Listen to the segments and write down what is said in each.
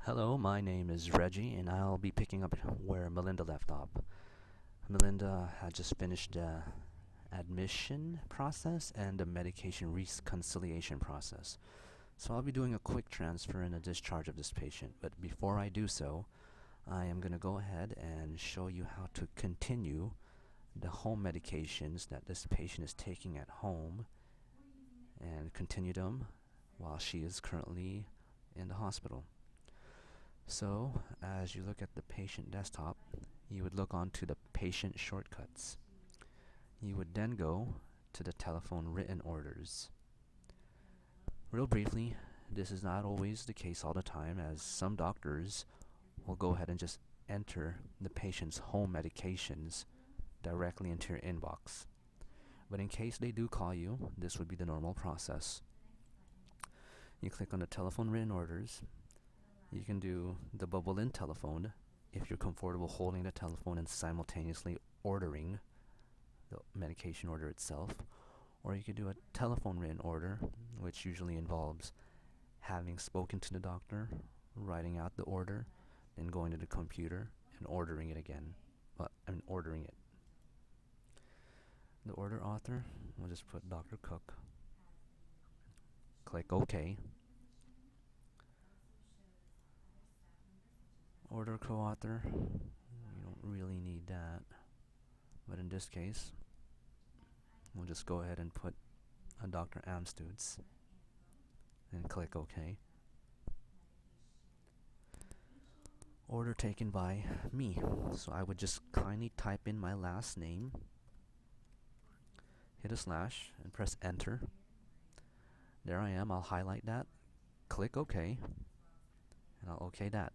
Hello, my name is Reggie, and I'll be picking up where Melinda left off. Melinda had just finished the admission process and the medication reconciliation process. So I'll be doing a quick transfer and a discharge of this patient. But before I do so, I am going to go ahead and show you how to continue the home medications that this patient is taking at home and continue them while she is currently in the hospital. So, as you look at the patient desktop, you would look onto the patient shortcuts. You would then go to the telephone written orders. Real briefly, this is not always the case all the time, as some doctors will go ahead and just enter the patient's home medications directly into your inbox. But in case they do call you, this would be the normal process. You click on the telephone written orders. You can do the bubble in telephone if you're comfortable holding the telephone and simultaneously ordering the medication order itself. Or you could do a telephone written order, which usually involves having spoken to the doctor, writing out the order, then going to the computer and ordering it again. Ordering it. The order author, we'll just put Dr. Cook. Click OK. Order co-author, you don't really need that, but in this case we'll just go ahead and put a Dr. Amstutz and click OK. Order taken by me, so I would just kindly type in my last name, hit a slash and press enter. There I am. I'll highlight that, click OK, and I'll OK that.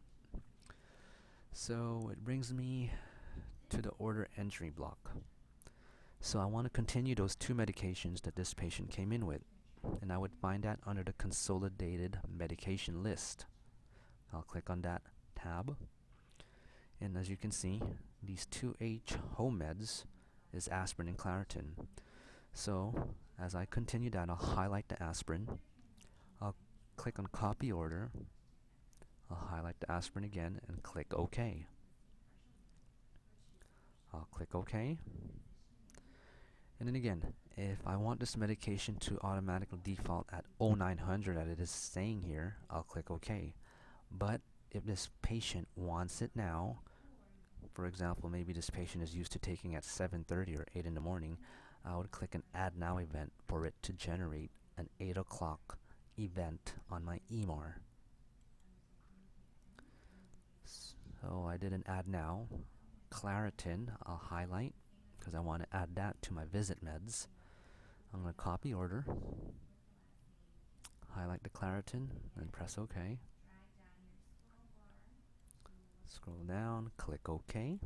So it brings me to the order entry block. So I want to continue those two medications that this patient came in with, and I would find that under the consolidated medication list. I'll click on that tab, and as you can see, these 2H home meds is aspirin and Claritin. So as I continue that, I'll highlight the aspirin, I'll click on copy order, I'll highlight the aspirin again and click OK. I'll click OK. And then again, if I want this medication to automatically default at 0900 as it is saying here, I'll click OK. But if this patient wants it now, for example, maybe this patient is used to taking at 7:30 or 8 in the morning, I would click an Add Now event for it to generate an 8 o'clock event on my EMR. So I did an Add Now. Claritin, I'll highlight because I want to add that to my visit meds. I'm going to copy order, highlight the Claritin, and press OK. Scroll down, click OK.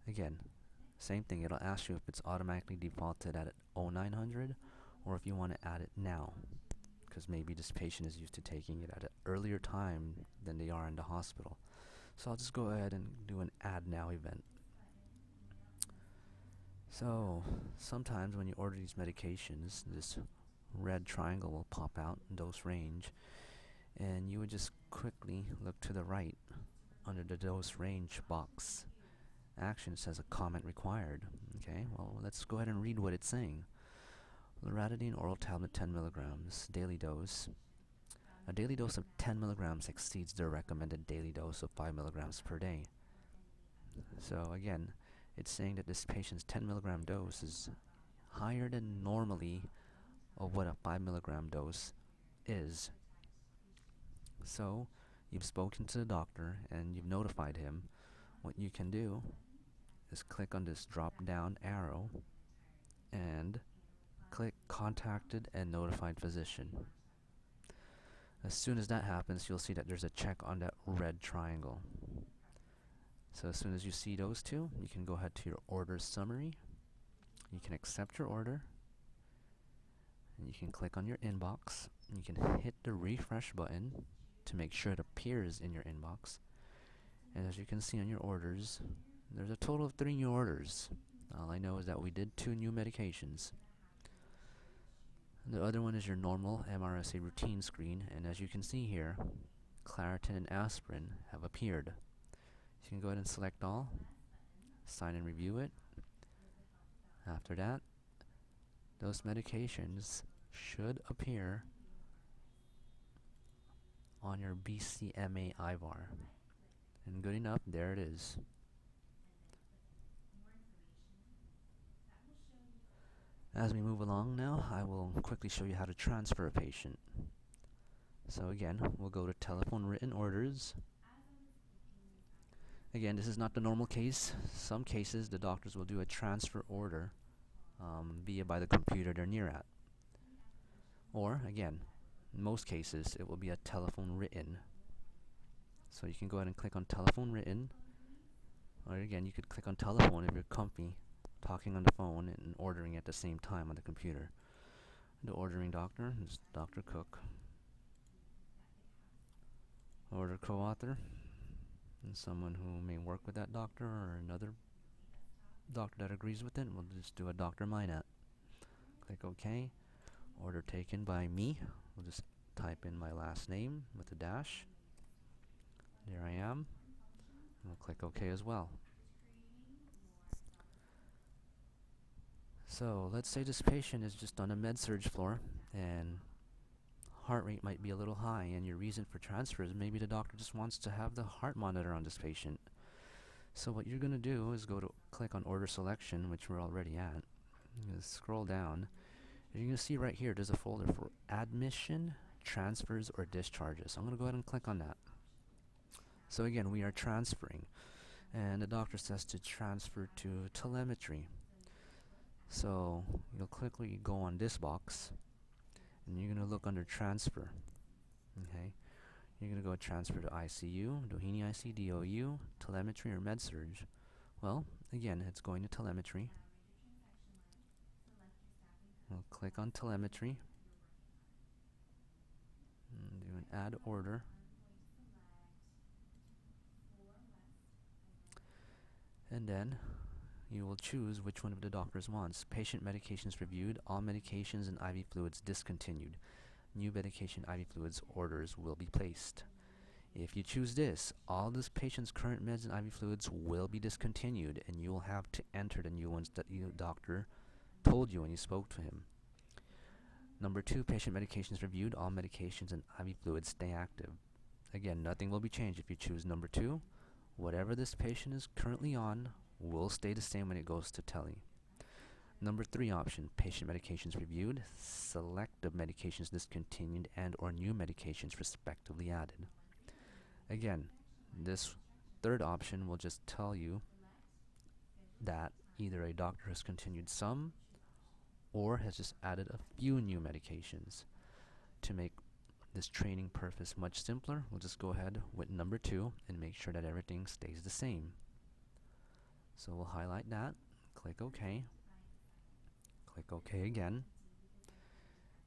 Again, same thing, it'll ask you if it's automatically defaulted at 0900 or if you want to add it now, because maybe this patient is used to taking it at an earlier time than they are in the hospital. So I'll just go ahead and do an Add Now event. So sometimes when you order these medications, this red triangle will pop out, dose range, and you would just quickly look to the right under the dose range box. Action says a comment required. Okay, well, let's go ahead and read what it's saying. Loratadine oral tablet 10 milligrams, daily dose. A daily dose of 10 milligrams exceeds the recommended daily dose of 5 milligrams per day. So again, it's saying that this patient's 10 milligram dose is higher than normally of what a 5 milligram dose is. So you've spoken to the doctor and you've notified him. What you can do is click on this drop down arrow and click Contacted and Notified Physician. As soon as that happens, you'll see that there's a check on that red triangle. So as soon as you see those two, you can go ahead to your order summary. You can accept your order. And you can click on your inbox. You can hit the refresh button to make sure it appears in your inbox. And as you can see on your orders, there's a total of 3 new orders. All I know is that we did 2 new medications. The other one is your normal MRSA routine screen, and as you can see here, Claritin, and aspirin have appeared. You can go ahead and select all, sign and review it. After that, those medications should appear on your BCMA IVAR. And good enough, there it is. As we move along now, I will quickly show you how to transfer a patient. So again, we'll go to telephone written orders. Again, this is not the normal case. Some cases, the doctors will do a transfer order via by the computer they're near at. Or, again, in most cases, it will be a telephone written. So you can go ahead and click on telephone written. Or again, you could click on telephone if you're comfy talking on the phone and ordering at the same time on the computer. The ordering doctor is Dr. Cook. Order co-author and someone who may work with that doctor or another doctor that agrees with it. We'll just do a Dr. Minat. Click OK. Order taken by me. We'll just type in my last name with a dash. There I am. And we'll click OK as well. So let's say this patient is just on a med-surg floor and heart rate might be a little high, and your reason for transfer is maybe the doctor just wants to have the heart monitor on this patient. So what you're going to do is go to click on order selection, which we're already at. You're going to scroll down. You're going to see right here there's a folder for admission, transfers, or discharges. So I'm going to go ahead and click on that. So again, we are transferring, and the doctor says to transfer to telemetry. So you'll quickly go on this box and you're going to look under transfer. Okay, you're going to go transfer to ICU, Doheny IC, DOU, telemetry, or med-surg. Well, again, it's going to telemetry. We'll click on telemetry and do an add order. And then you will choose which one of the doctors wants. Patient medications reviewed, all medications and IV fluids discontinued. New medication IV fluids orders will be placed. If you choose this, all this patient's current meds and IV fluids will be discontinued, and you will have to enter the new ones that your doctor told you when you spoke to him. Number 2, patient medications reviewed, all medications and IV fluids stay active. Again, nothing will be changed if you choose number 2. Whatever this patient is currently on will stay the same when it goes to tele. Number 3 option, patient medications reviewed, selective medications discontinued, and or new medications respectively added. Again, this third option will just tell you that either a doctor has continued some or has just added a few new medications. To make this training purpose much simpler, we'll just go ahead with number 2 and make sure that everything stays the same. So we'll highlight that, click OK, click OK again,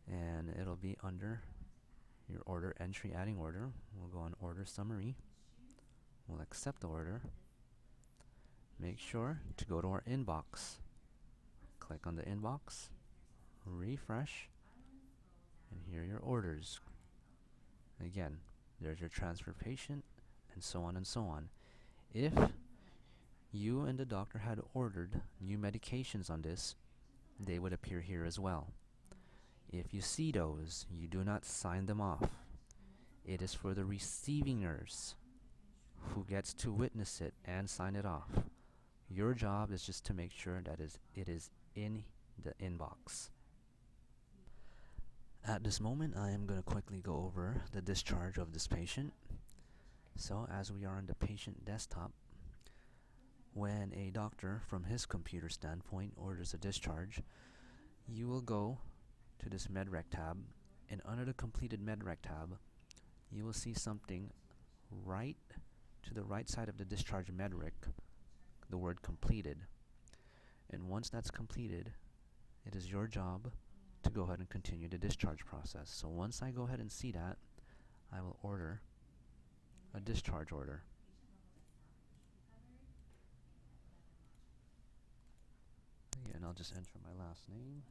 and it'll be under your order entry adding order. We'll go on order summary, we'll accept the order, make sure to go to our inbox, click on the inbox, refresh, and here are your orders. Again, there's your transfer patient, and so on and so on. If you and the doctor had ordered new medications on this, they would appear here as well. If you see those, you do not sign them off. It is for the receiving nurse who gets to witness it and sign it off. Your job is just to make sure that it is in the inbox. At this moment, I am going to quickly go over the discharge of this patient. So as we are on the patient desktop, when a doctor from his computer standpoint orders a discharge, you will go to this MedRec tab, and under the completed MedRec tab, you will see something right to the right side of the discharge MedRec, the word completed. And once that's completed, it is your job to go ahead and continue the discharge process. So once I go ahead and see that, I will order a discharge order. Again, I'll just enter my last name.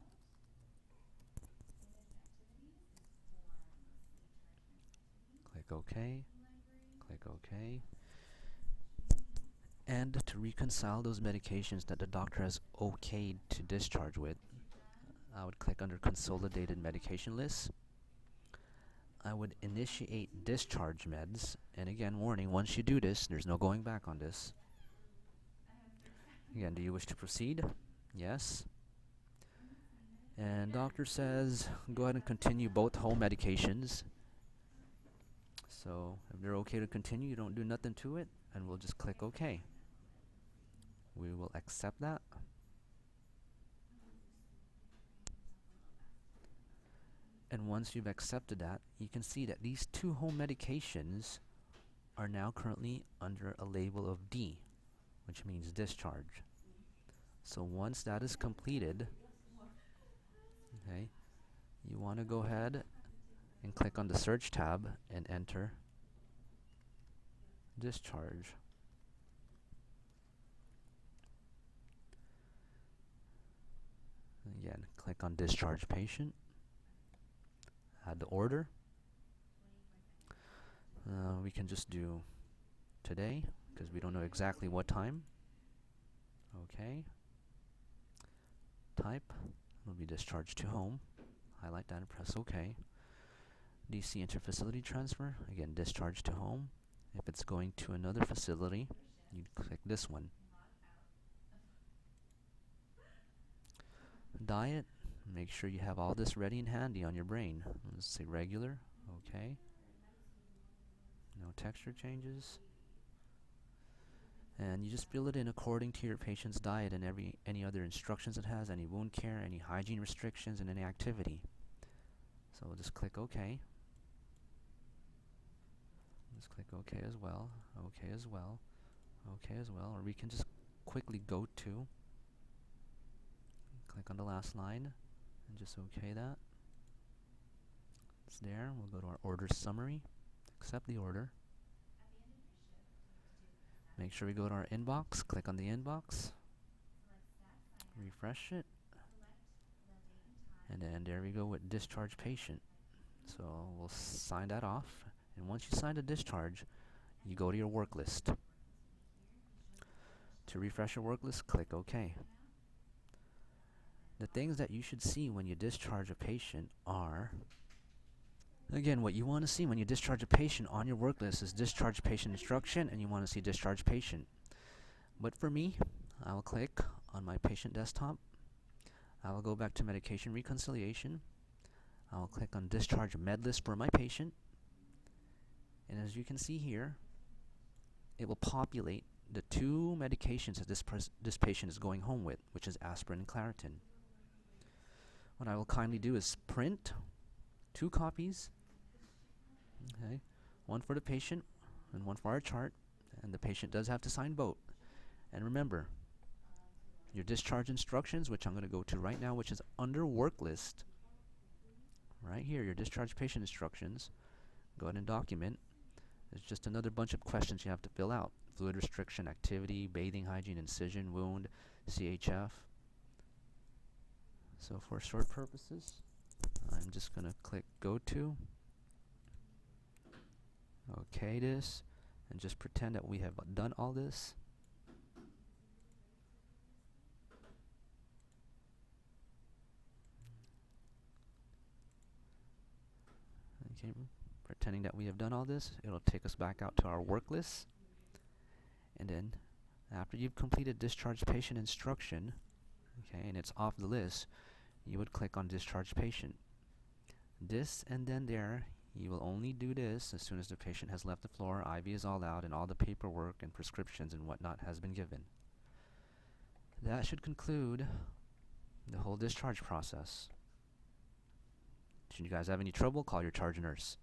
Click OK. Click OK. And to reconcile those medications that the doctor has okayed to discharge with, I would click under Consolidated Medication List. I would initiate discharge meds, and again, warning, once you do this, there's no going back on this. Again, do you wish to proceed? Yes. And doctor says, go ahead and continue both home medications. So if they're okay to continue, you don't do nothing to it, and we'll just click OK. We will accept that. And once you've accepted that, you can see that these two home medications are now currently under a label of D, which means discharge. So once that is completed, okay, you want to go ahead and click on the search tab and enter discharge. Again, click on discharge patient, add the order. We can just do today because we don't know exactly what time. Okay. Type will be discharged to home. Highlight that and press OK. DC interfacility transfer, again, discharge to home. If it's going to another facility, you click this one. Diet, make sure you have all this ready and handy on your brain. Let's say regular, okay. No texture changes. And you just fill it in according to your patient's diet and any other instructions it has, any wound care, any hygiene restrictions, and any activity. So we'll just click OK. Just click OK as well, OK as well, OK as well, or we can just quickly go to, click on the last line, and just OK that. It's there. We'll go to our order summary, accept the order. Make sure we go to our inbox, click on the inbox, refresh it, and then there we go with discharge patient. So we'll sign that off, and once you sign the discharge, you go to your work list. To refresh your work list, click OK. The things that you should see when you discharge a patient are, again, what you want to see when you discharge a patient on your work list is discharge patient instruction, and you want to see discharge patient. But for me, I will click on my patient desktop. I will go back to medication reconciliation. I will click on discharge med list for my patient. And as you can see here, it will populate the two medications that this patient is going home with, which is aspirin and Claritin. What I will kindly do is print 2 copies, okay, one for the patient and one for our chart, and the patient does have to sign both. And remember, your discharge instructions, which I'm going to go to right now, which is under work list, right here, your discharge patient instructions, go ahead and document. There's just another bunch of questions you have to fill out. Fluid restriction, activity, bathing hygiene, incision, wound, CHF. So for short purposes, I'm just going to click go to, OK this, and just pretend that we have done all this. Okay, pretending that we have done all this, it'll take us back out to our work list. And then after you've completed discharge patient instruction, okay, and it's off the list, you would click on discharge patient. This and then there, you will only do this as soon as the patient has left the floor, IV is all out, and all the paperwork and prescriptions and whatnot has been given. That should conclude the whole discharge process. Should you guys have any trouble, call your charge nurse.